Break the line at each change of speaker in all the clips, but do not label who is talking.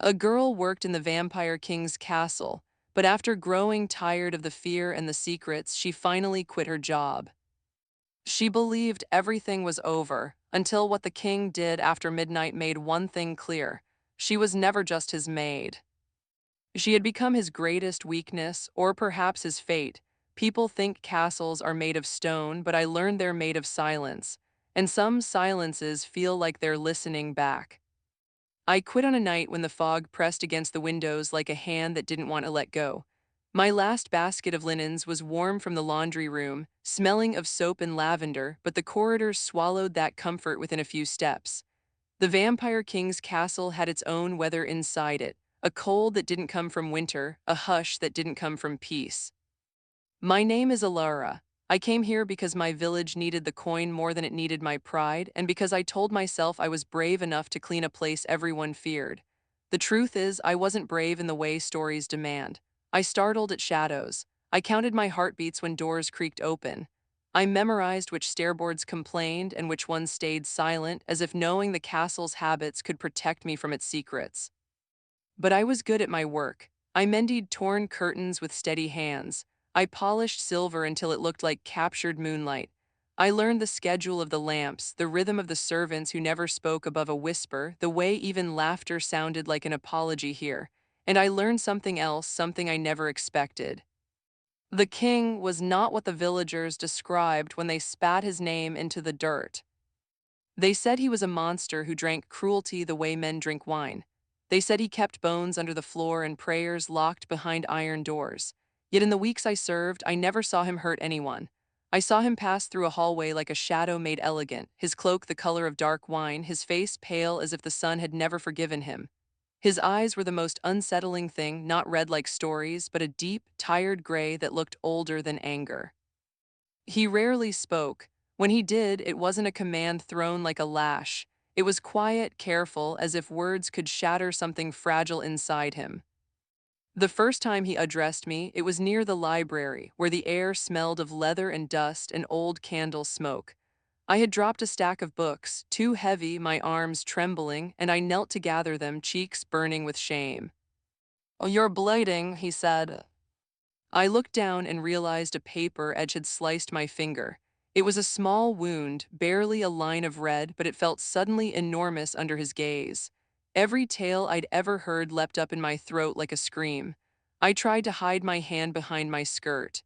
A girl worked in the vampire king's castle, but after growing tired of the fear and the secrets, she finally quit her job. She believed everything was over, until what the king did after midnight made one thing clear: she was never just his maid. She had become his greatest weakness, or perhaps his fate. People think castles are made of stone, but I learned they're made of silence, and some silences feel like they're listening back. I quit on a night when the fog pressed against the windows like a hand that didn't want to let go. My last basket of linens was warm from the laundry room, smelling of soap and lavender, but the corridors swallowed that comfort within a few steps. The Vampire King's castle had its own weather inside it, a cold that didn't come from winter, a hush that didn't come from peace. My name is Alara. I came here because my village needed the coin more than it needed my pride, and because I told myself I was brave enough to clean a place everyone feared. The truth is, I wasn't brave in the way stories demand. I startled at shadows. I counted my heartbeats when doors creaked open. I memorized which stairboards complained and which ones stayed silent, as if knowing the castle's habits could protect me from its secrets. But I was good at my work. I mended torn curtains with steady hands. I polished silver until it looked like captured moonlight. I learned the schedule of the lamps, the rhythm of the servants who never spoke above a whisper, the way even laughter sounded like an apology here. And I learned something else, something I never expected. The king was not what the villagers described when they spat his name into the dirt. They said he was a monster who drank cruelty the way men drink wine. They said he kept bones under the floor and prayers locked behind iron doors. Yet in the weeks I served, I never saw him hurt anyone. I saw him pass through a hallway like a shadow made elegant, his cloak the color of dark wine, his face pale as if the sun had never forgiven him. His eyes were the most unsettling thing, not red like stories, but a deep, tired gray that looked older than anger. He rarely spoke. When he did, it wasn't a command thrown like a lash. It was quiet, careful, as if words could shatter something fragile inside him. The first time he addressed me, it was near the library, where the air smelled of leather and dust and old candle smoke. I had dropped a stack of books, too heavy, my arms trembling, and I knelt to gather them, cheeks burning with shame. "Oh, you're bleeding," he said. I looked down and realized a paper edge had sliced my finger. It was a small wound, barely a line of red, but it felt suddenly enormous under his gaze. Every tale I'd ever heard leapt up in my throat like a scream. I tried to hide my hand behind my skirt.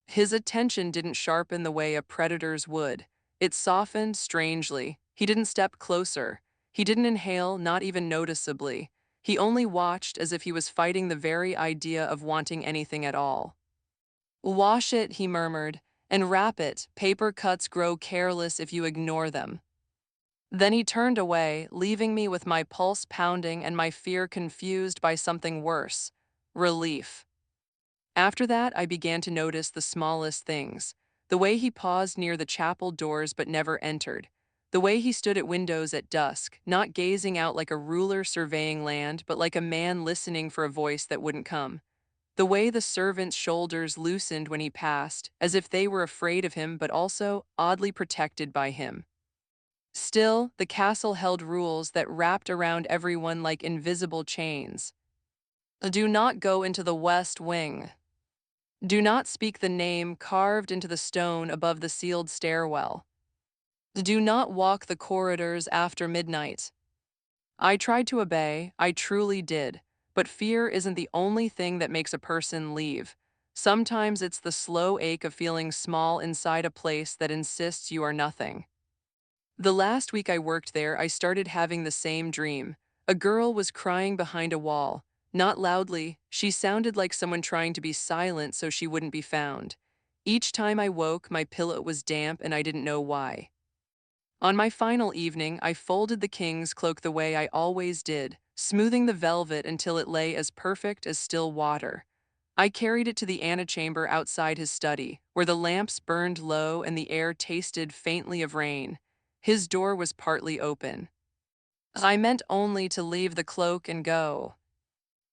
His attention didn't sharpen the way a predator's would. It softened strangely. He didn't step closer. He didn't inhale, not even noticeably. He only watched as if he was fighting the very idea of wanting anything at all. "Wash it," he murmured, "and wrap it. Paper cuts grow careless if you ignore them." Then he turned away, leaving me with my pulse pounding and my fear confused by something worse: relief. After that, I began to notice the smallest things. The way he paused near the chapel doors but never entered. The way he stood at windows at dusk, not gazing out like a ruler surveying land, but like a man listening for a voice that wouldn't come. The way the servants' shoulders loosened when he passed, as if they were afraid of him but also oddly protected by him. Still, the castle held rules that wrapped around everyone like invisible chains. "Do not go into the west wing. Do not speak the name carved into the stone above the sealed stairwell. Do not walk the corridors after midnight." I tried to obey, I truly did, but fear isn't the only thing that makes a person leave. Sometimes it's the slow ache of feeling small inside a place that insists you are nothing. The last week I worked there, I started having the same dream. A girl was crying behind a wall. Not loudly, she sounded like someone trying to be silent so she wouldn't be found. Each time I woke, my pillow was damp and I didn't know why. On my final evening, I folded the king's cloak the way I always did, smoothing the velvet until it lay as perfect as still water. I carried it to the antechamber outside his study, where the lamps burned low and the air tasted faintly of rain. His door was partly open. I meant only to leave the cloak and go.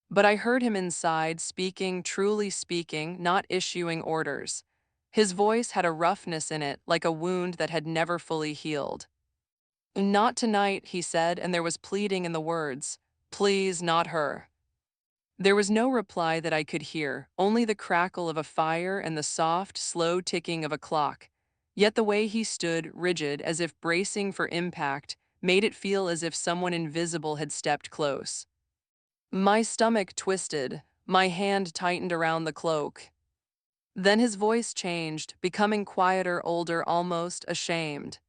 But I heard him inside, speaking, truly speaking, not issuing orders. His voice had a roughness in it, like a wound that had never fully healed. "Not tonight," he said, and there was pleading in the words. Please, not her. There was no reply that I could hear, only the crackle of a fire and the soft, slow ticking of a clock. Yet the way he stood, rigid, as if bracing for impact, made it feel as if someone invisible had stepped close. My stomach twisted, my hand tightened around the cloak. Then his voice changed, becoming quieter, older, almost ashamed.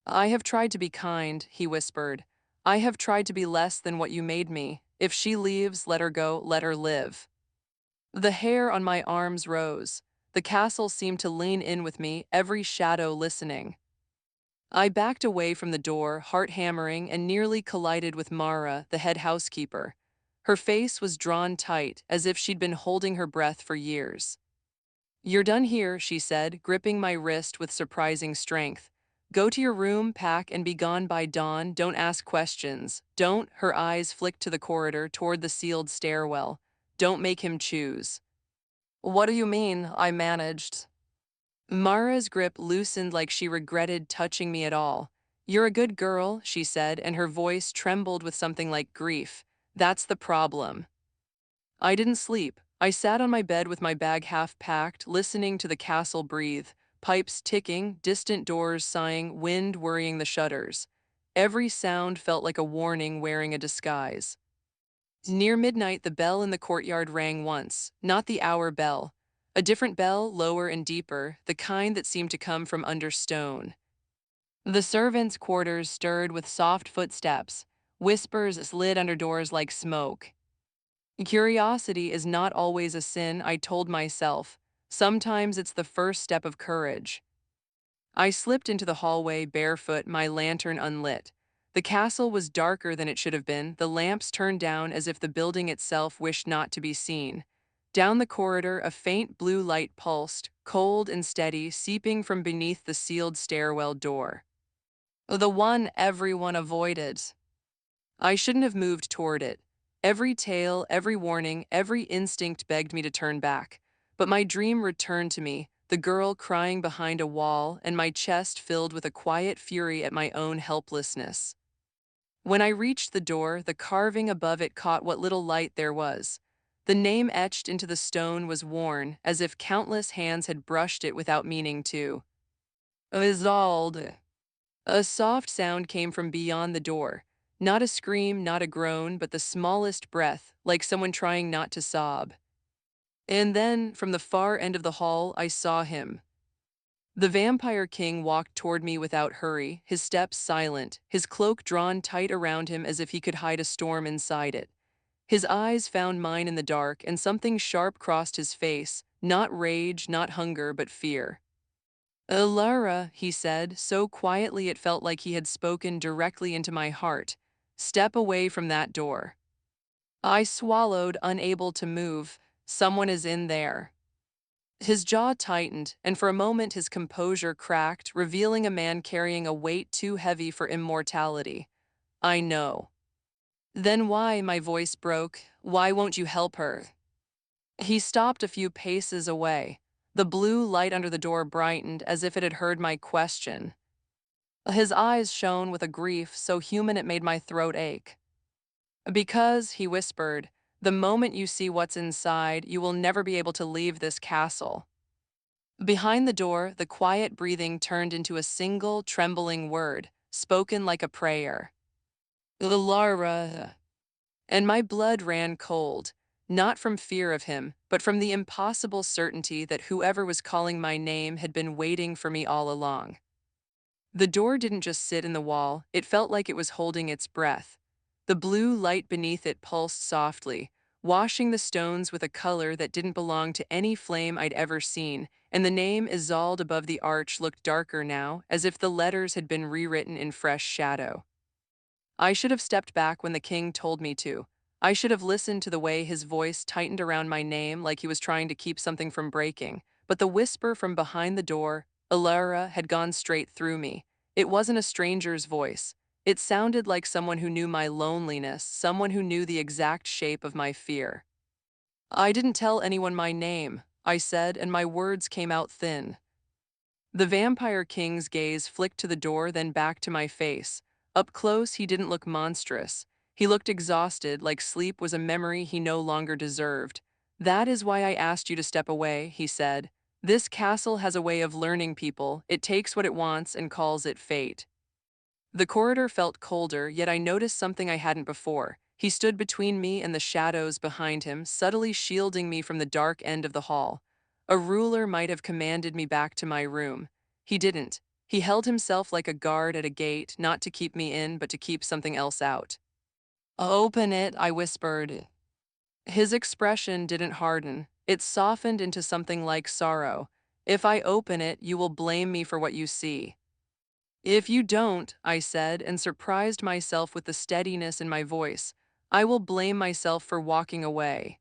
I have tried to be kind, he whispered. I have tried to be less than what you made me. If she leaves, let her go, let her live. The hair on my arms rose. The castle seemed to lean in with me, every shadow listening. I backed away from the door, heart hammering, and nearly collided with Mara, the head housekeeper. Her face was drawn tight, as if she'd been holding her breath for years. You're done here, she said, gripping my wrist with surprising strength. Go to your room, pack, and be gone by dawn. Don't ask questions. Don't, her eyes flicked to the corridor toward the sealed stairwell. Don't make him choose. What do you mean? I managed. Mara's grip loosened like she regretted touching me at all. You're a good girl, she said, and her voice trembled with something like grief. That's the problem. I didn't sleep. I sat on my bed with my bag half packed, listening to the castle breathe, pipes ticking, distant doors sighing, wind worrying the shutters. Every sound felt like a warning wearing a disguise. Near midnight, the bell in the courtyard rang once, not the hour bell. A different bell, lower and deeper, the kind that seemed to come from under stone. The servants' quarters stirred with soft footsteps. Whispers slid under doors like smoke. Curiosity is not always a sin, I told myself. Sometimes it's the first step of courage. I slipped into the hallway barefoot, my lantern unlit. The castle was darker than it should have been, the lamps turned down as if the building itself wished not to be seen. Down the corridor, a faint blue light pulsed, cold and steady, seeping from beneath the sealed stairwell door. The one everyone avoided. I shouldn't have moved toward it. Every tale, every warning, every instinct begged me to turn back. But my dream returned to me, the girl crying behind a wall, and my chest filled with a quiet fury at my own helplessness. When I reached the door, the carving above it caught what little light there was. The name etched into the stone was worn, as if countless hands had brushed it without meaning to. Isolde. A soft sound came from beyond the door. Not a scream, not a groan, but the smallest breath, like someone trying not to sob. And then, from the far end of the hall, I saw him. The vampire king walked toward me without hurry, his steps silent, his cloak drawn tight around him as if he could hide a storm inside it. His eyes found mine in the dark, and something sharp crossed his face, not rage, not hunger, but fear. Alara, he said, so quietly it felt like he had spoken directly into my heart. Step away from that door. I swallowed, unable to move. Someone is in there. His jaw tightened, and for a moment his composure cracked, revealing a man carrying a weight too heavy for immortality. I know. Then why, my voice broke, why won't you help her? He stopped a few paces away. The blue light under the door brightened as if it had heard my question. His eyes shone with a grief so human it made my throat ache. Because, he whispered, the moment you see what's inside, you will never be able to leave this castle. Behind the door, the quiet breathing turned into a single, trembling word, spoken like a prayer. Lara. And my blood ran cold, not from fear of him, but from the impossible certainty that whoever was calling my name had been waiting for me all along. The door didn't just sit in the wall, it felt like it was holding its breath. The blue light beneath it pulsed softly, washing the stones with a color that didn't belong to any flame I'd ever seen, and the name Isolde above the arch looked darker now, as if the letters had been rewritten in fresh shadow. I should have stepped back when the king told me to. I should have listened to the way his voice tightened around my name like he was trying to keep something from breaking. But the whisper from behind the door, Alara, had gone straight through me. It wasn't a stranger's voice. It sounded like someone who knew my loneliness, someone who knew the exact shape of my fear. I didn't tell anyone my name, I said, and my words came out thin. The vampire king's gaze flicked to the door, then back to my face. Up close, he didn't look monstrous. He looked exhausted, like sleep was a memory he no longer deserved. "That is why I asked you to step away," he said. "This castle has a way of learning people. It takes what it wants and calls it fate." The corridor felt colder, yet I noticed something I hadn't before. He stood between me and the shadows behind him, subtly shielding me from the dark end of the hall. A ruler might have commanded me back to my room. He didn't. He held himself like a guard at a gate, not to keep me in, but to keep something else out. "Open it," I whispered. His expression didn't harden. It softened into something like sorrow. "If I open it, you will blame me for what you see." "If you don't," I said, and surprised myself with the steadiness in my voice, "I will blame myself for walking away."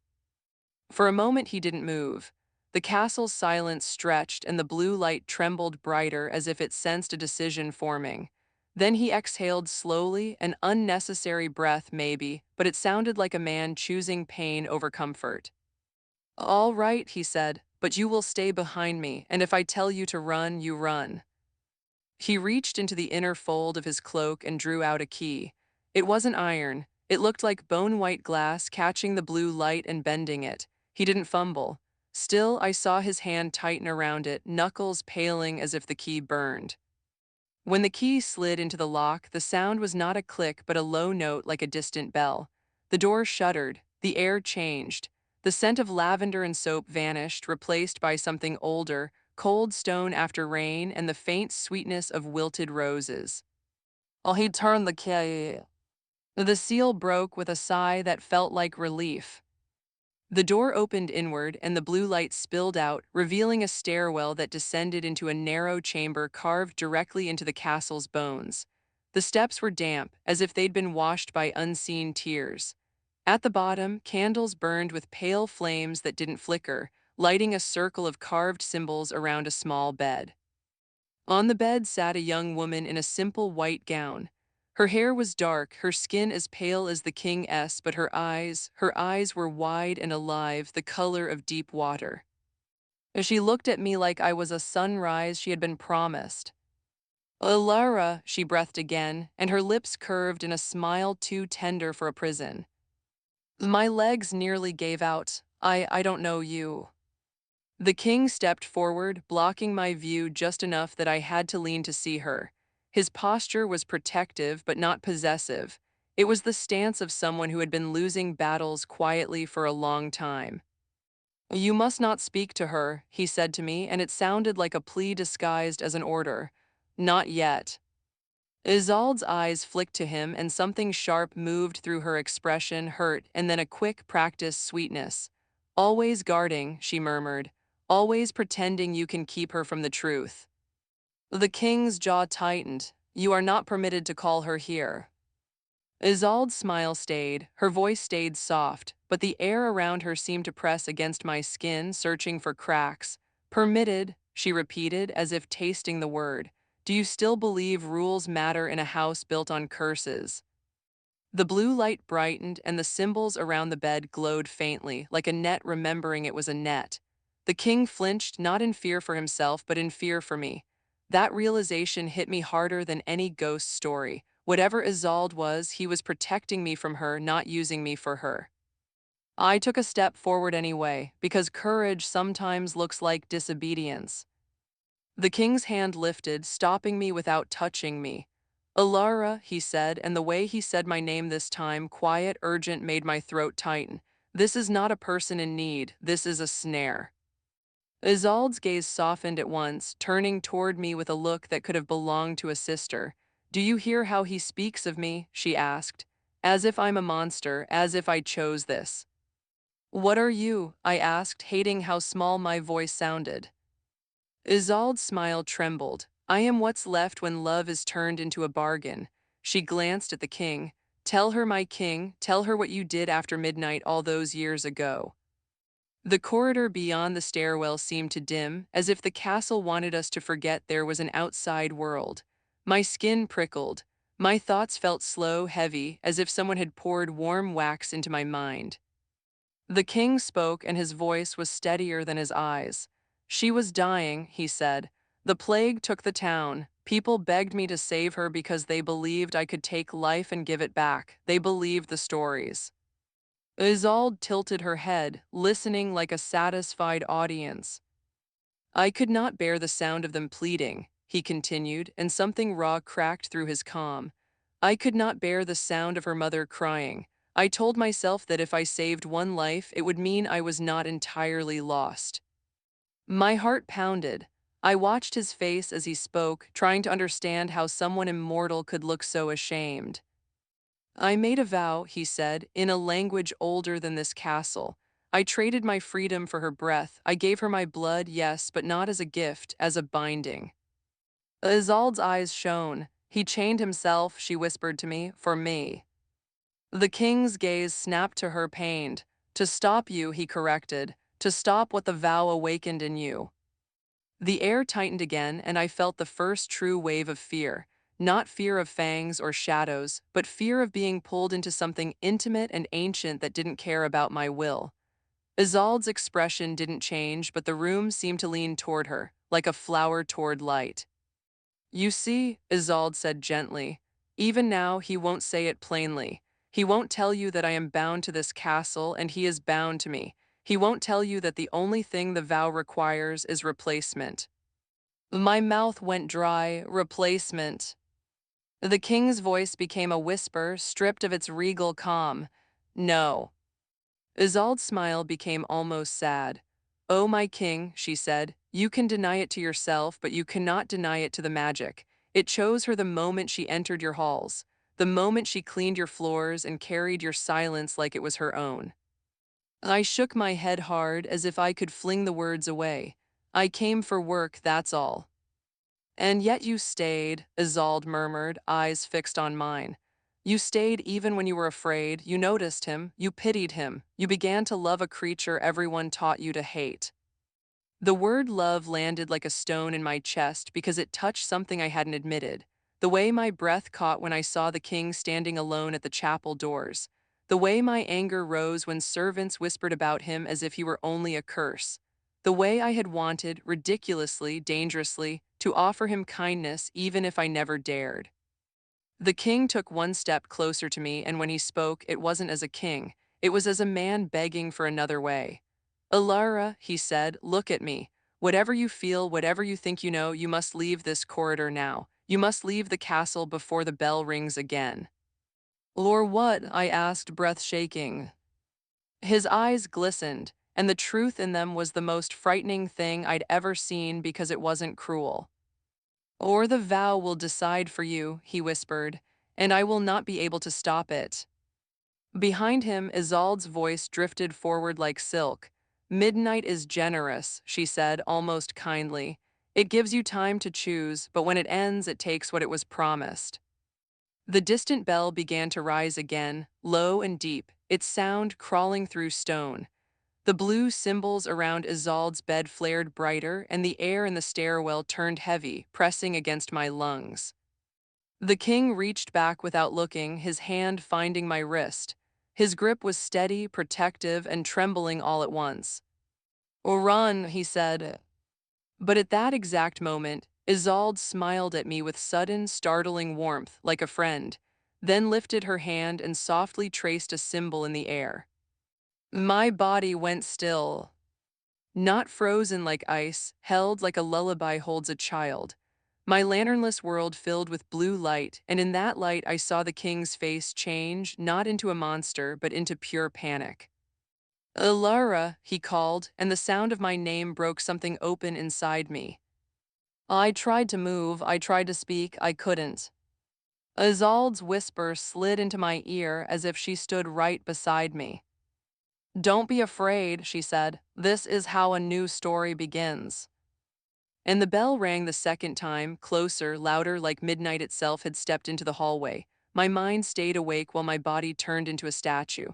For a moment he didn't move. The castle's silence stretched and the blue light trembled brighter as if it sensed a decision forming. Then he exhaled slowly, an unnecessary breath maybe, but it sounded like a man choosing pain over comfort. "All right," he said, "but you will stay behind me, and if I tell you to run, you run." He reached into the inner fold of his cloak and drew out a key. It wasn't iron. It looked like bone-white glass catching the blue light and bending it. He didn't fumble. Still, I saw his hand tighten around it, knuckles paling as if the key burned. When the key slid into the lock, the sound was not a click but a low note like a distant bell. The door shuddered. The air changed. The scent of lavender and soap vanished, replaced by something older, cold stone after rain and the faint sweetness of wilted roses. Oh, he turned the key. The seal broke with a sigh that felt like relief. The door opened inward and the blue light spilled out, revealing a stairwell that descended into a narrow chamber carved directly into the castle's bones. The steps were damp, as if they'd been washed by unseen tears. At the bottom, candles burned with pale flames that didn't flicker, lighting a circle of carved symbols around a small bed. On the bed sat a young woman in a simple white gown. Her hair was dark, her skin as pale as the king's, but her eyes were wide and alive, the color of deep water. As she looked at me like I was a sunrise she had been promised. "Alara," she breathed again, and her lips curved in a smile too tender for a prison. My legs nearly gave out. I don't know you." The king stepped forward, blocking my view just enough that I had to lean to see her. His posture was protective but not possessive. It was the stance of someone who had been losing battles quietly for a long time. "You must not speak to her," he said to me, and it sounded like a plea disguised as an order. "Not yet." Isolde's eyes flicked to him and something sharp moved through her expression, hurt, and then a quick, practiced sweetness. "Always guarding," she murmured. "Always pretending you can keep her from the truth." The king's jaw tightened. "You are not permitted to call her here." Isolde's smile stayed, her voice stayed soft, but the air around her seemed to press against my skin, searching for cracks. "Permitted," she repeated, as if tasting the word. "Do you still believe rules matter in a house built on curses?" The blue light brightened and the symbols around the bed glowed faintly, like a net remembering it was a net. The king flinched, not in fear for himself, but in fear for me. That realization hit me harder than any ghost story. Whatever Isolde was, he was protecting me from her, not using me for her. I took a step forward anyway, because courage sometimes looks like disobedience. The king's hand lifted, stopping me without touching me. "Alara," he said, and the way he said my name this time, quiet, urgent, made my throat tighten. "This is not a person in need, this is a snare." Isolde's gaze softened at once, turning toward me with a look that could have belonged to a sister. "Do you hear how he speaks of me?" she asked. "As if I'm a monster, as if I chose this." "What are you?" I asked, hating how small my voice sounded. Isolde's smile trembled. "I am what's left when love is turned into a bargain." She glanced at the king. "Tell her, my king, tell her what you did after midnight all those years ago." The corridor beyond the stairwell seemed to dim, as if the castle wanted us to forget there was an outside world. My skin prickled. My thoughts felt slow, heavy, as if someone had poured warm wax into my mind. The king spoke, and his voice was steadier than his eyes. "She was dying," he said. The plague took the town. People begged me to save her because they believed I could take life and give it back. They believed the stories. Isolde tilted her head, listening like a satisfied audience. I could not bear the sound of them pleading, he continued, and something raw cracked through his calm. I could not bear the sound of her mother crying. I told myself that if I saved one life, it would mean I was not entirely lost. My heart pounded. I watched his face as he spoke, trying to understand how someone immortal could look so ashamed. I made a vow, he said, in a language older than this castle. I traded my freedom for her breath. I gave her my blood, yes, but not as a gift, as a binding. Isolde's eyes shone. He chained himself, she whispered to me, for me. The king's gaze snapped to her, pained. To stop you, he corrected. To stop what the vow awakened in you. The air tightened again, and I felt the first true wave of fear. Not fear of fangs or shadows, but fear of being pulled into something intimate and ancient that didn't care about my will. Isolde's expression didn't change, but the room seemed to lean toward her, like a flower toward light. You see, Isolde said gently, even now he won't say it plainly. He won't tell you that I am bound to this castle and he is bound to me. He won't tell you that the only thing the vow requires is replacement. My mouth went dry. Replacement. The king's voice became a whisper, stripped of its regal calm. No. Isolde's smile became almost sad. Oh, my king, she said, you can deny it to yourself, but you cannot deny it to the magic. It chose her the moment she entered your halls, the moment she cleaned your floors and carried your silence like it was her own. I shook my head hard as if I could fling the words away. I came for work, that's all. And yet you stayed, Isolde murmured, eyes fixed on mine. You stayed even when you were afraid, you noticed him, you pitied him, you began to love a creature everyone taught you to hate. The word love landed like a stone in my chest because it touched something I hadn't admitted. The way my breath caught when I saw the king standing alone at the chapel doors. The way my anger rose when servants whispered about him as if he were only a curse. The way I had wanted, ridiculously, dangerously, to offer him kindness even if I never dared. The king took one step closer to me, and when he spoke, it wasn't as a king. It was as a man begging for another way. Alara, he said, look at me. Whatever you feel, whatever you think you know, you must leave this corridor now. You must leave the castle before the bell rings again. Or what? I asked, breath shaking. His eyes glistened, and the truth in them was the most frightening thing I'd ever seen because it wasn't cruel. Or the vow will decide for you, he whispered, and I will not be able to stop it. Behind him, Isolde's voice drifted forward like silk. Midnight is generous, she said, almost kindly. It gives you time to choose, but when it ends, it takes what it was promised. The distant bell began to rise again, low and deep, its sound crawling through stone. The blue symbols around Isolde's bed flared brighter, and the air in the stairwell turned heavy, pressing against my lungs. The king reached back without looking, his hand finding my wrist. His grip was steady, protective, and trembling all at once. "Oh, run," he said. But at that exact moment, Isolde smiled at me with sudden, startling warmth, like a friend, then lifted her hand and softly traced a symbol in the air. My body went still. Not frozen like ice, held like a lullaby holds a child. My lanternless world filled with blue light, and in that light I saw the king's face change, not into a monster, but into pure panic. Ilara, he called, and the sound of my name broke something open inside me. I tried to move, I tried to speak, I couldn't. Isolde's whisper slid into my ear as if she stood right beside me. Don't be afraid, she said. This is how a new story begins. And the bell rang the second time, closer, louder, like midnight itself had stepped into the hallway. My mind stayed awake while my body turned into a statue.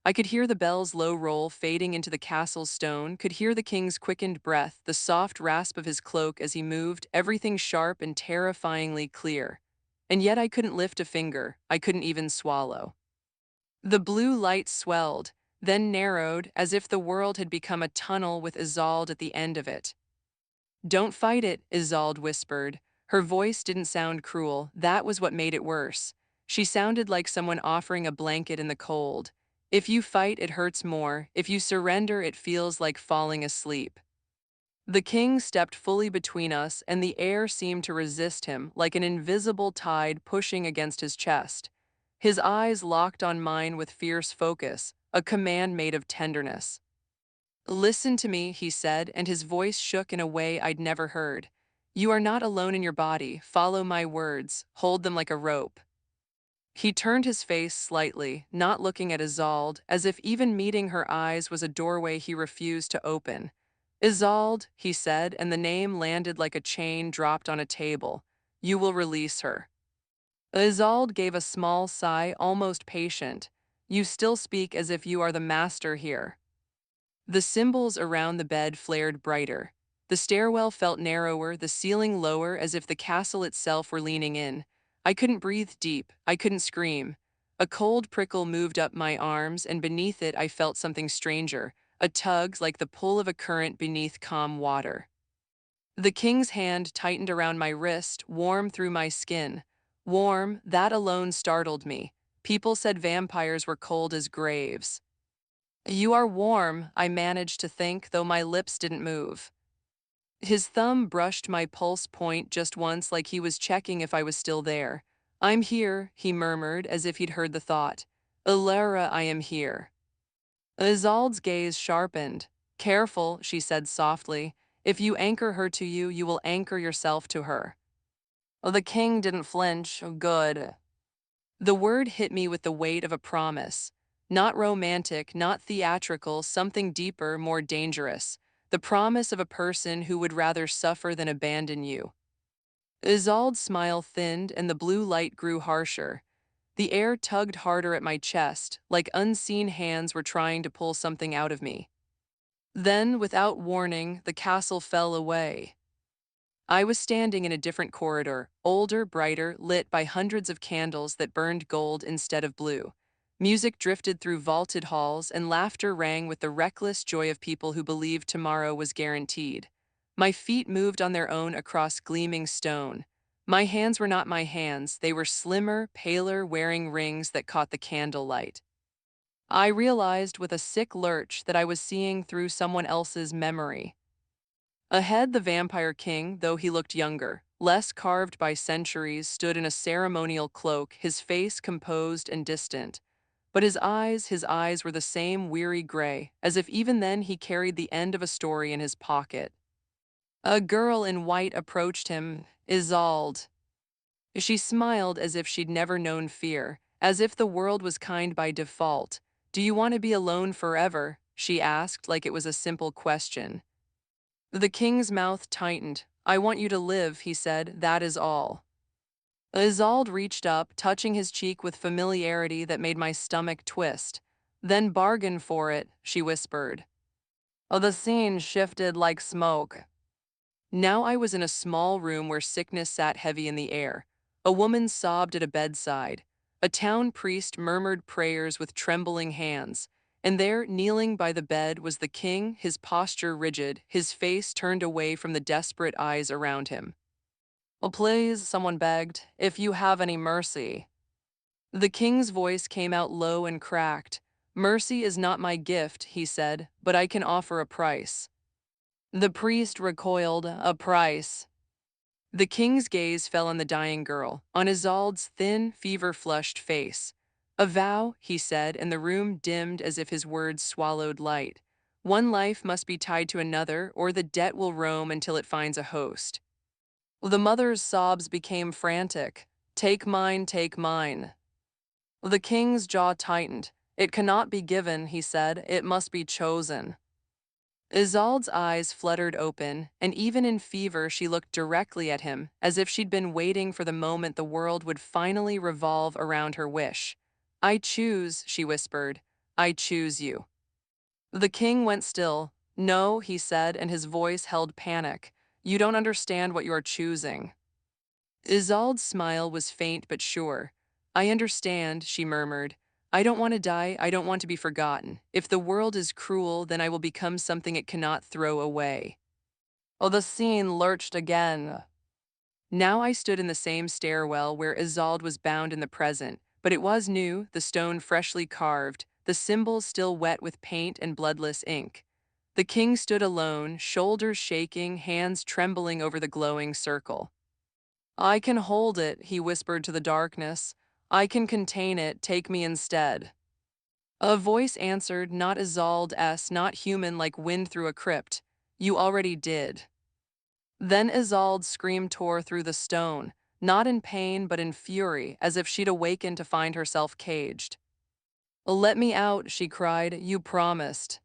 I could hear the bell's low roll fading into the castle's stone, could hear the king's quickened breath, the soft rasp of his cloak as he moved, everything sharp and terrifyingly clear. And yet I couldn't lift a finger, I couldn't even swallow. The blue light swelled, then narrowed, as if the world had become a tunnel with Isolde at the end of it. "Don't fight it," Isolde whispered. Her voice didn't sound cruel, that was what made it worse. She sounded like someone offering a blanket in the cold. "If you fight, it hurts more. If you surrender, it feels like falling asleep." The king stepped fully between us, and the air seemed to resist him, like an invisible tide pushing against his chest. His eyes locked on mine with fierce focus, a command made of tenderness. "Listen to me," he said, and his voice shook in a way I'd never heard. "You are not alone in your body. Follow my words. Hold them like a rope." He turned his face slightly, not looking at Isolde, as if even meeting her eyes was a doorway he refused to open. "Isolde," he said, and the name landed like a chain dropped on a table. "You will release her." Isolde gave a small sigh, almost patient. "You still speak as if you are the master here." The symbols around the bed flared brighter. The stairwell felt narrower, the ceiling lower, as if the castle itself were leaning in. I couldn't breathe deep. I couldn't scream. A cold prickle moved up my arms, and beneath it I felt something stranger, a tug like the pull of a current beneath calm water. The king's hand tightened around my wrist, warm through my skin. Warm, that alone startled me. People said vampires were cold as graves. "You are warm," I managed to think, though my lips didn't move. His thumb brushed my pulse point just once, like he was checking if I was still there. "I'm here," he murmured, as if he'd heard the thought. "Ilara, I am here." Isolde's gaze sharpened. "Careful," she said softly. "If you anchor her to you, you will anchor yourself to her." The king didn't flinch. Good. The word hit me with the weight of a promise. Not romantic, not theatrical, something deeper, more dangerous. The promise of a person who would rather suffer than abandon you. Isolde's smile thinned and the blue light grew harsher. The air tugged harder at my chest, like unseen hands were trying to pull something out of me. Then, without warning, the castle fell away. I was standing in a different corridor, older, brighter, lit by hundreds of candles that burned gold instead of blue. Music drifted through vaulted halls, and laughter rang with the reckless joy of people who believed tomorrow was guaranteed. My feet moved on their own across gleaming stone. My hands were not my hands, they were slimmer, paler, wearing rings that caught the candlelight. I realized with a sick lurch that I was seeing through someone else's memory. Ahead, the vampire king, though he looked younger, less carved by centuries, stood in a ceremonial cloak, his face composed and distant. But his eyes were the same weary gray, as if even then he carried the end of a story in his pocket. A girl in white approached him, Isolde. She smiled as if she'd never known fear, as if the world was kind by default. "Do you want to be alone forever?" she asked, like it was a simple question. The king's mouth tightened. "I want you to live," he said, "that is all." Isolde reached up, touching his cheek with familiarity that made my stomach twist. "Then bargain for it," she whispered. The scene shifted like smoke. Now I was in a small room where sickness sat heavy in the air. A woman sobbed at a bedside. A town priest murmured prayers with trembling hands. And there, kneeling by the bed, was the king, his posture rigid, his face turned away from the desperate eyes around him. "Oh, please," someone begged, "if you have any mercy." The king's voice came out low and cracked. "Mercy is not my gift," he said, "but I can offer a price." The priest recoiled. "A price." The king's gaze fell on the dying girl, on Isolde's thin, fever-flushed face. "A vow," he said, and the room dimmed as if his words swallowed light. "One life must be tied to another, or the debt will roam until it finds a host." The mother's sobs became frantic. "Take mine, take mine." The king's jaw tightened. "It cannot be given," he said, "it must be chosen." Isolde's eyes fluttered open, and even in fever she looked directly at him, as if she'd been waiting for the moment the world would finally revolve around her wish. "I choose," she whispered. "I choose you." The king went still. "No," he said, and his voice held panic. "You don't understand what you are choosing." Isolde's smile was faint but sure. "I understand," she murmured. "I don't want to die, I don't want to be forgotten. If the world is cruel, then I will become something it cannot throw away." Oh, the scene lurched again. Now I stood in the same stairwell where Isolde was bound in the present, but it was new, the stone freshly carved, the symbols still wet with paint and bloodless ink. The king stood alone, shoulders shaking, hands trembling over the glowing circle. I can hold it, he whispered to the darkness. I can contain it, take me instead. A voice answered, not Isolde-s, not human like wind through a crypt. You already did. Then Isolde's scream tore through the stone, not in pain but in fury, as if she'd awakened to find herself caged. Let me out, she cried, you promised.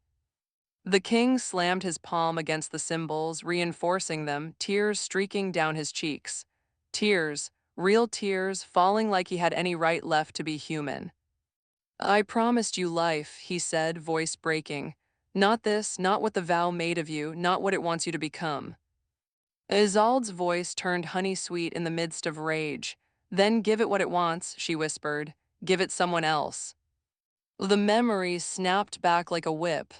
The king slammed his palm against the symbols, reinforcing them, tears streaking down his cheeks. Tears, real tears, falling like he had any right left to be human. I promised you life, he said, voice breaking. Not this, not what the vow made of you, not what it wants you to become. Isolde's voice turned honey-sweet in the midst of rage. Then give it what it wants, she whispered. Give it someone else. The memory snapped back like a whip.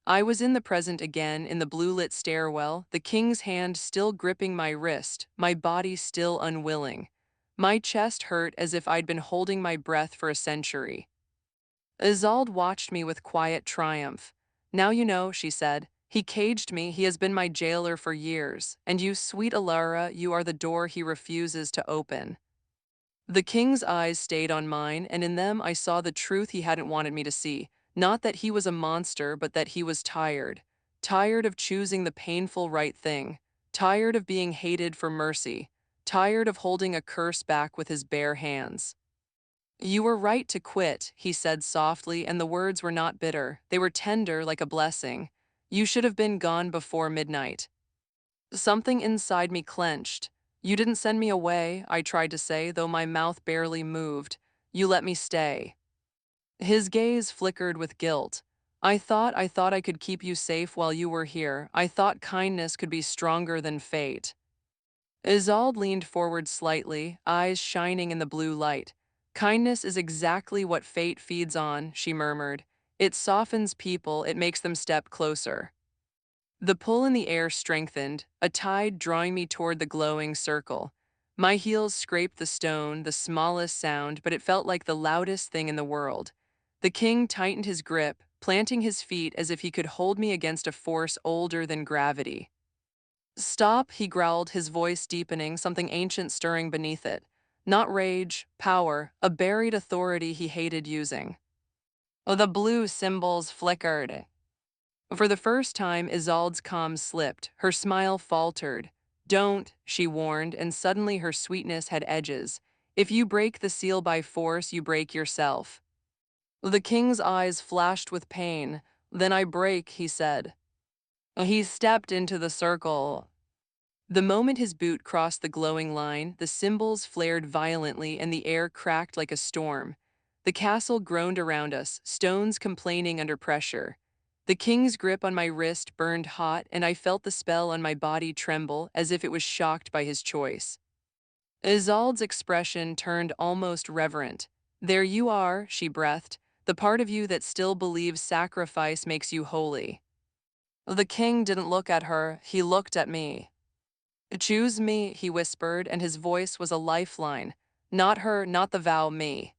I was in the present again, in the blue-lit stairwell, the king's hand still gripping my wrist, my body still unwilling. My chest hurt as if I'd been holding my breath for a century. Isolde watched me with quiet triumph. Now you know, she said. He caged me, he has been my jailer for years, and you, sweet Alara, you are the door he refuses to open. The king's eyes stayed on mine, and in them I saw the truth he hadn't wanted me to see. Not that he was a monster, but that he was tired. Tired of choosing the painful right thing. Tired of being hated for mercy. Tired of holding a curse back with his bare hands. You were right to quit, he said softly, and the words were not bitter. They were tender, like a blessing. You should have been gone before midnight. Something inside me clenched. You didn't send me away, I tried to say, though my mouth barely moved. You let me stay. His gaze flickered with guilt. I thought I could keep you safe while you were here. I thought kindness could be stronger than fate. Isolde leaned forward slightly, eyes shining in the blue light. Kindness is exactly what fate feeds on, she murmured. It softens people, it makes them step closer. The pull in the air strengthened, a tide drawing me toward the glowing circle. My heels scraped the stone, the smallest sound, but it felt like the loudest thing in the world. The king tightened his grip, planting his feet as if he could hold me against a force older than gravity. Stop, he growled, his voice deepening, something ancient stirring beneath it. Not rage, power, a buried authority he hated using. The blue symbols flickered. For the first time, Isolde's calm slipped, her smile faltered. Don't, she warned, and suddenly her sweetness had edges. If you break the seal by force, you break yourself. The king's eyes flashed with pain. Then I break, he said. He stepped into the circle. The moment his boot crossed the glowing line, the symbols flared violently and the air cracked like a storm. The castle groaned around us, stones complaining under pressure. The king's grip on my wrist burned hot, and I felt the spell on my body tremble as if it was shocked by his choice. Isolde's expression turned almost reverent. There you are, she breathed, the part of you that still believes sacrifice makes you holy. The king didn't look at her, he looked at me. Choose me, he whispered, and his voice was a lifeline. Not her, not the vow, me.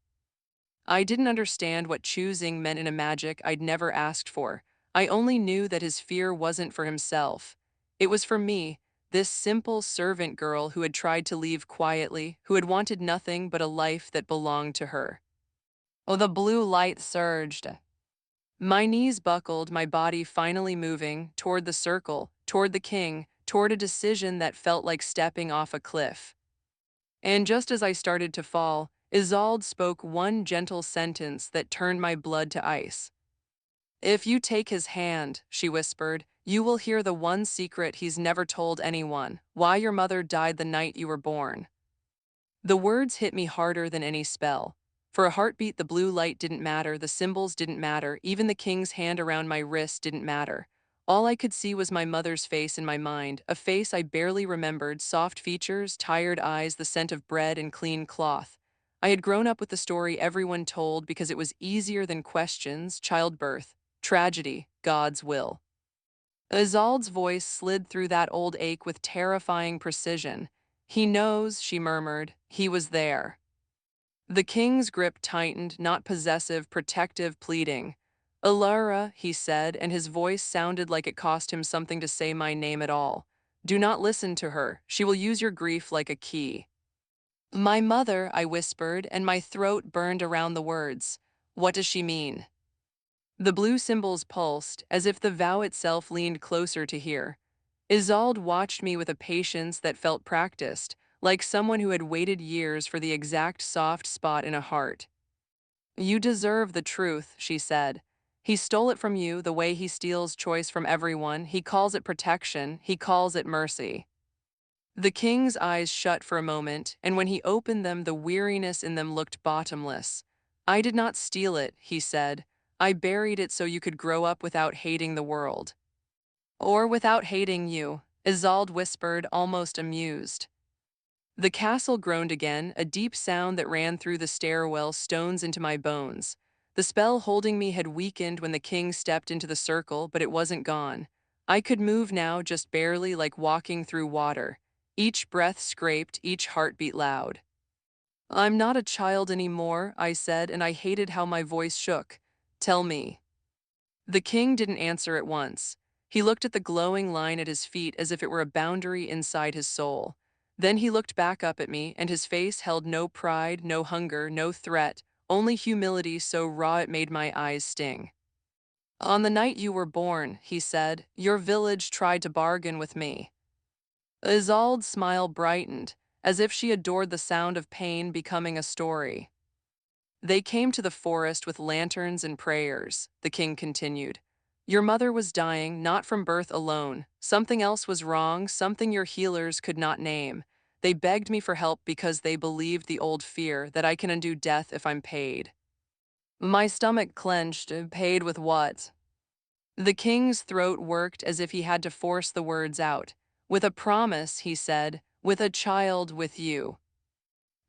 I didn't understand what choosing meant in a magic I'd never asked for. I only knew that his fear wasn't for himself. It was for me, this simple servant girl who had tried to leave quietly, who had wanted nothing but a life that belonged to her. Oh, the blue light surged. My knees buckled, my body finally moving, toward the circle, toward the king, toward a decision that felt like stepping off a cliff. And just as I started to fall, Isolde spoke one gentle sentence that turned my blood to ice. If you take his hand, she whispered, you will hear the one secret he's never told anyone, why your mother died the night you were born. The words hit me harder than any spell. For a heartbeat, the blue light didn't matter, the symbols didn't matter, even the king's hand around my wrist didn't matter. All I could see was my mother's face in my mind, a face I barely remembered, soft features, tired eyes, the scent of bread and clean cloth. I had grown up with the story everyone told because it was easier than questions, childbirth, tragedy, God's will. Isolde's voice slid through that old ache with terrifying precision. He knows, she murmured. He was there. The king's grip tightened, not possessive, protective, pleading. Alara, he said, and his voice sounded like it cost him something to say my name at all. Do not listen to her. She will use your grief like a key. My mother, I whispered, and my throat burned around the words. What does she mean? The blue symbols pulsed, as if the vow itself leaned closer to hear. Isolde watched me with a patience that felt practiced, like someone who had waited years for the exact soft spot in a heart. You deserve the truth, she said. He stole it from you the way he steals choice from everyone. He calls it protection. He calls it mercy. The king's eyes shut for a moment, and when he opened them, the weariness in them looked bottomless. I did not steal it, he said. I buried it so you could grow up without hating the world. Or without hating you, Isolde whispered, almost amused. The castle groaned again, a deep sound that ran through the stairwell, stones into my bones. The spell holding me had weakened when the king stepped into the circle, but it wasn't gone. I could move now, just barely, like walking through water. Each breath scraped, each heartbeat loud. I'm not a child anymore, I said, and I hated how my voice shook. Tell me. The king didn't answer at once. He looked at the glowing line at his feet as if it were a boundary inside his soul. Then he looked back up at me, and his face held no pride, no hunger, no threat, only humility so raw it made my eyes sting. On the night you were born, he said, your village tried to bargain with me. Isolde's smile brightened, as if she adored the sound of pain becoming a story. They came to the forest with lanterns and prayers, the king continued. Your mother was dying, not from birth alone. Something else was wrong, something your healers could not name. They begged me for help because they believed the old fear that I can undo death if I'm paid. My stomach clenched. Paid with what? The king's throat worked as if he had to force the words out. With a promise, he said, with a child with you.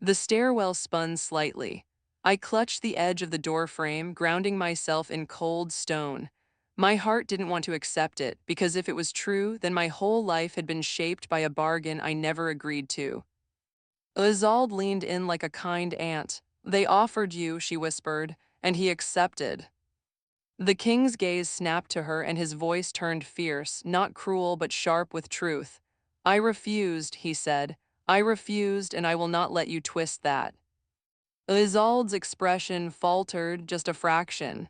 The stairwell spun slightly. I clutched the edge of the doorframe, grounding myself in cold stone. My heart didn't want to accept it, because if it was true, then my whole life had been shaped by a bargain I never agreed to. Isolde leaned in like a kind aunt. They offered you, she whispered, and he accepted. The king's gaze snapped to her, and his voice turned fierce, not cruel but sharp with truth. I refused, he said. I refused, and I will not let you twist that. Isolde's expression faltered just a fraction.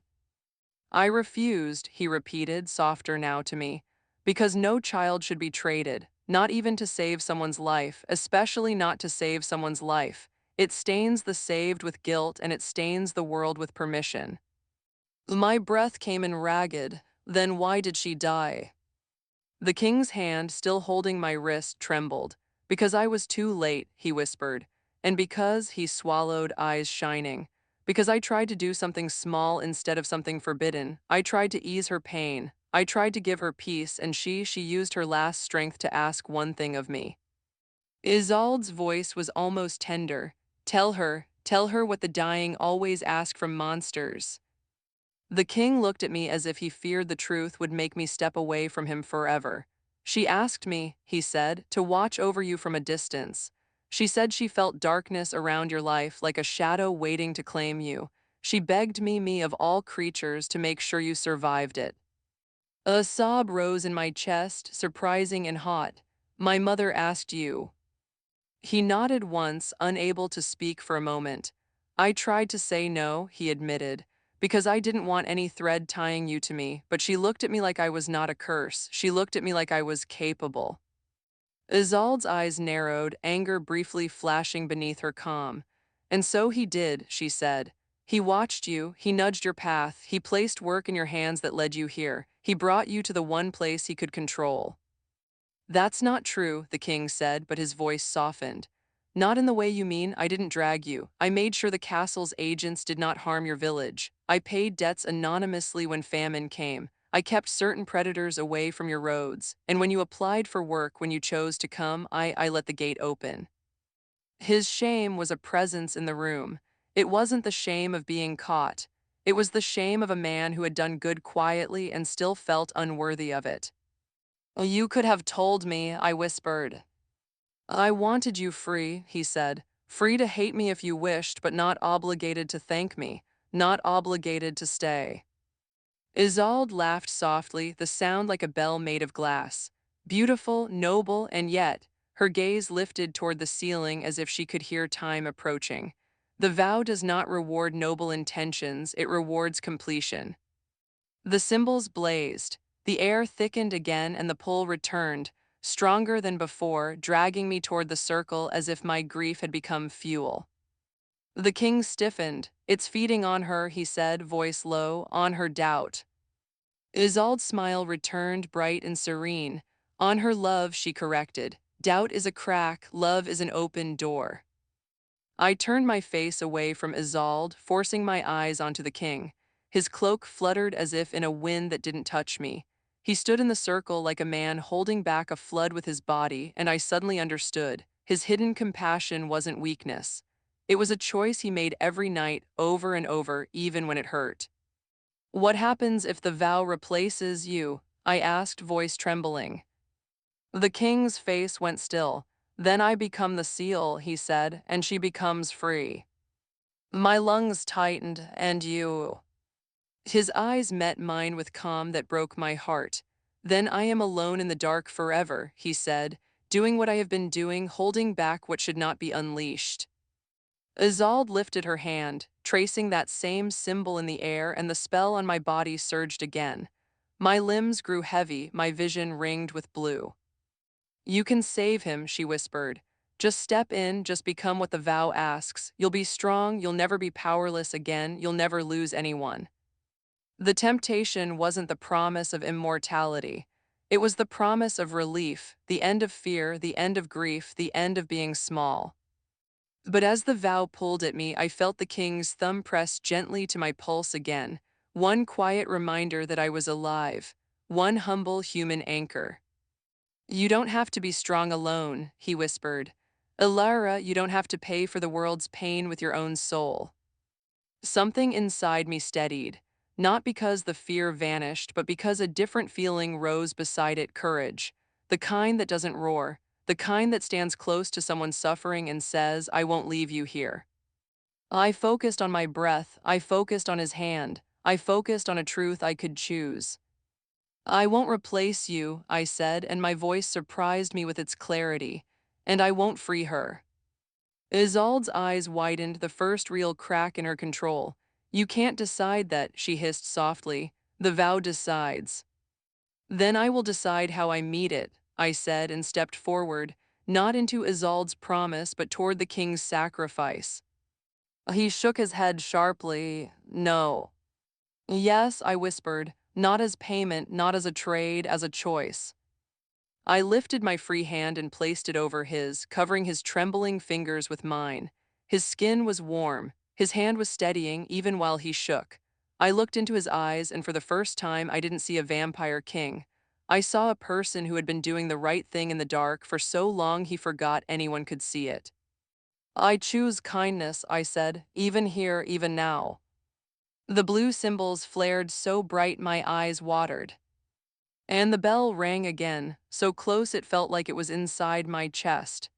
I refused, he repeated, softer now to me, because no child should be traded, not even to save someone's life, especially not to save someone's life. It stains the saved with guilt, and it stains the world with permission. My breath came in ragged. Then why did she die? The king's hand, still holding my wrist, trembled. Because I was too late, he whispered. And because, he swallowed, eyes shining. Because I tried to do something small instead of something forbidden. I tried to ease her pain. I tried to give her peace, and she used her last strength to ask one thing of me. Isolde's voice was almost tender. Tell her what the dying always ask from monsters. The king looked at me as if he feared the truth would make me step away from him forever. She asked me, he said, to watch over you from a distance. She said she felt darkness around your life like a shadow waiting to claim you. She begged me of all creatures, to make sure you survived it. A sob rose in my chest, surprising and hot. My mother asked you. He nodded once, unable to speak for a moment. I tried to say no, he admitted, because I didn't want any thread tying you to me, but she looked at me like I was not a curse. She looked at me like I was capable. Isolde's eyes narrowed, anger briefly flashing beneath her calm. And so he did, she said. He watched you, he nudged your path, he placed work in your hands that led you here. He brought you to the one place he could control. That's not true, the king said, but his voice softened. Not in the way you mean. I didn't drag you. I made sure the castle's agents did not harm your village. I paid debts anonymously when famine came. I kept certain predators away from your roads. And when you applied for work, when you chose to come, I let the gate open. His shame was a presence in the room. It wasn't the shame of being caught. It was the shame of a man who had done good quietly and still felt unworthy of it. You could have told me, I whispered. I wanted you free, he said. Free to hate me if you wished, but not obligated to thank me, not obligated to stay. Isolde laughed softly, the sound like a bell made of glass. Beautiful, noble, and yet, her gaze lifted toward the ceiling as if she could hear time approaching. The vow does not reward noble intentions, it rewards completion. The cymbals blazed. The air thickened again and the pull returned, stronger than before, dragging me toward the circle as if my grief had become fuel. The king stiffened. It's feeding on her, he said, voice low, on her doubt. Isolde's smile returned bright and serene. On her love, she corrected. Doubt is a crack, love is an open door. I turned my face away from Isolde, forcing my eyes onto the king. His cloak fluttered as if in a wind that didn't touch me. He stood in the circle like a man holding back a flood with his body, and I suddenly understood. His hidden compassion wasn't weakness. It was a choice he made every night, over and over, even when it hurt. What happens if the vow replaces you? I asked, voice trembling. The king's face went still. Then I become the seal, he said, and she becomes free. My lungs tightened, and you. His eyes met mine with calm that broke my heart. Then I am alone in the dark forever, he said, doing what I have been doing, holding back what should not be unleashed. Isolde lifted her hand, tracing that same symbol in the air, and the spell on my body surged again. My limbs grew heavy, my vision ringed with blue. You can save him, she whispered. Just step in, just become what the vow asks. You'll be strong, you'll never be powerless again, you'll never lose anyone. The temptation wasn't the promise of immortality. It was the promise of relief, the end of fear, the end of grief, the end of being small. But as the vow pulled at me, I felt the king's thumb press gently to my pulse again, one quiet reminder that I was alive, one humble human anchor. You don't have to be strong alone, he whispered. Ilara, you don't have to pay for the world's pain with your own soul. Something inside me steadied, not because the fear vanished, but because a different feeling rose beside it, courage, the kind that doesn't roar, the kind that stands close to someone suffering and says, I won't leave you here. I focused on my breath, I focused on his hand, I focused on a truth I could choose. I won't replace you, I said, and my voice surprised me with its clarity, and I won't free her. Isolde's eyes widened, the first real crack in her control. You can't decide that, she hissed softly. The vow decides. Then I will decide how I meet it, I said and stepped forward, not into Isolde's promise but toward the king's sacrifice. He shook his head sharply. No. Yes, I whispered, not as payment, not as a trade, as a choice. I lifted my free hand and placed it over his, covering his trembling fingers with mine. His skin was warm. His hand was steadying even while he shook. I looked into his eyes, and for the first time, I didn't see a vampire king. I saw a person who had been doing the right thing in the dark for so long he forgot anyone could see it. I choose kindness, I said, even here, even now. The blue symbols flared so bright my eyes watered. And the bell rang again, so close it felt like it was inside my chest.